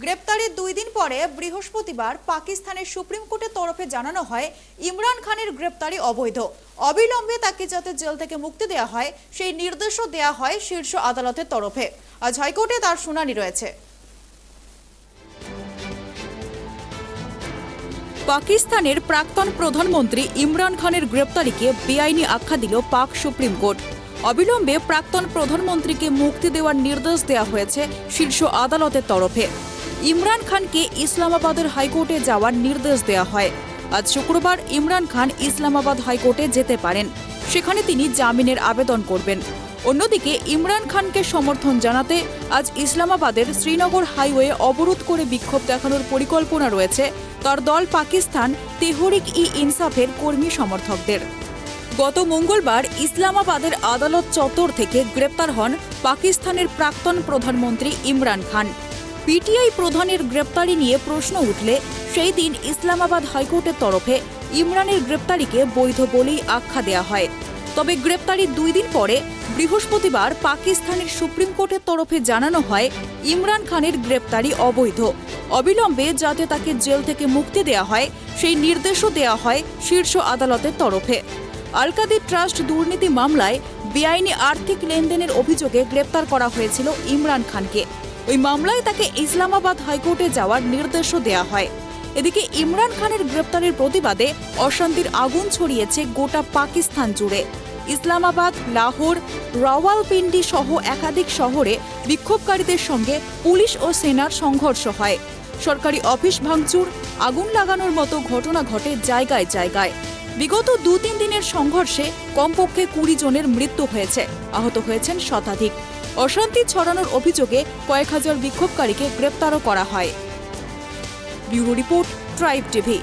গ্রেপ্তারের 2 দিন পরে বৃহস্পতিবার পাকিস্তানের সুপ্রিম কোর্টের তরফে জানানো হয় ইমরান খানের গ্রেপ্তারি অবৈধ। অবিলম্বে তাকে যাতে জেল থেকে মুক্তি দেওয়া হয় সেই নির্দেশও দেওয়া হয় শীর্ষ আদালতের তরফে। আজ হাইকোর্টে তার শুনানি রয়েছে। পাকিস্তানের প্রাক্তন প্রধানমন্ত্রী ইমরান খানের গ্রেপ্তারিকে বেআইনি আখ্যা দিল পাক সুপ্রিম কোর্ট। অবিলম্বে প্রাক্তন প্রধানমন্ত্রীকে মুক্তি দেওয়ার নির্দেশ দেওয়া হয়েছে শীর্ষ আদালতের তরফে। ইমরান খানকে ইসলামাবাদের হাইকোর্টে যাওয়ার নির্দেশ দেওয়া হয়। আজ শুক্রবার ইমরান খান ইসলামাবাদ হাইকোর্টে যেতে পারেন, সেখানে তিনি জামিনের আবেদন করবেন। অন্যদিকে ইমরান খানকে সমর্থন জানাতে আজ ইসলামাবাদের শ্রীনগর হাইওয়ে অবরোধ করে বিক্ষোভ দেখানোর পরিকল্পনা রয়েছে তার দল পাকিস্তান তেহরিক-ই-ইনসাফের কর্মী সমর্থকদের। গত মঙ্গলবার ইসলামাবাদের আদালত চত্বর থেকে গ্রেপ্তার হন পাকিস্তানের প্রাক্তন প্রধানমন্ত্রী ইমরান খান। পিটিআই প্রধানের গ্রেপ্তারি নিয়ে প্রশ্ন উঠলে সেই দিন ইসলামাবাদ হাইকোর্টের তরফে ইমরানের গ্রেপ্তারিকে বৈধ বলেই আখ্যা দেওয়া হয়। তবে গ্রেপ্তারির 2 দিন পরে বৃহস্পতিবার পাকিস্তানের সুপ্রিম কোর্টের তরফে জানানো হয় ইমরান খানের গ্রেপ্তারি অবৈধ। অবিলম্বে যাতে তাকে জেল থেকে মুক্তি দেওয়া হয় সেই নির্দেশও দেওয়া হয় শীর্ষ আদালতের তরফে। আল-কাদির ট্রাস্ট দুর্নীতি মামলায় বেআইনি আর্থিক লেনদেনের অভিযোগে গ্রেপ্তার করা হয়েছিল ইমরান খানকে। ওই মামলায় তাকে ইসলামাবাদ হাইকোর্টে যাওয়ার নির্দেশও দেওয়া হয়। এদিকে ইমরান খানের গ্রেপ্তারের প্রতিবাদে অশান্তির আগুন ছড়িয়েছে গোটা পাকিস্তান জুড়ে। ইসলামাবাদ, লাহোর, রাওয়ালপিন্ডি সহ একাধিক শহরে বিক্ষোভকারীদের সঙ্গে পুলিশ ও সেনার সংঘর্ষ হয়। সরকারি অফিস ভাঙচুর, আগুন লাগানোর মতো ঘটনা ঘটে জায়গায় জায়গায়। বিগত 2-3 দিনের সংঘর্ষে কমপক্ষে 20 জনের মৃত্যু হয়েছে, আহত হয়েছেন শতাধিক। অশান্তি ছড়ানোর অভিযোগে কয়েক হাজার বিক্ষোভকারীকে গ্রেপ্তারও করা হয়। Bureau report, tribe TV.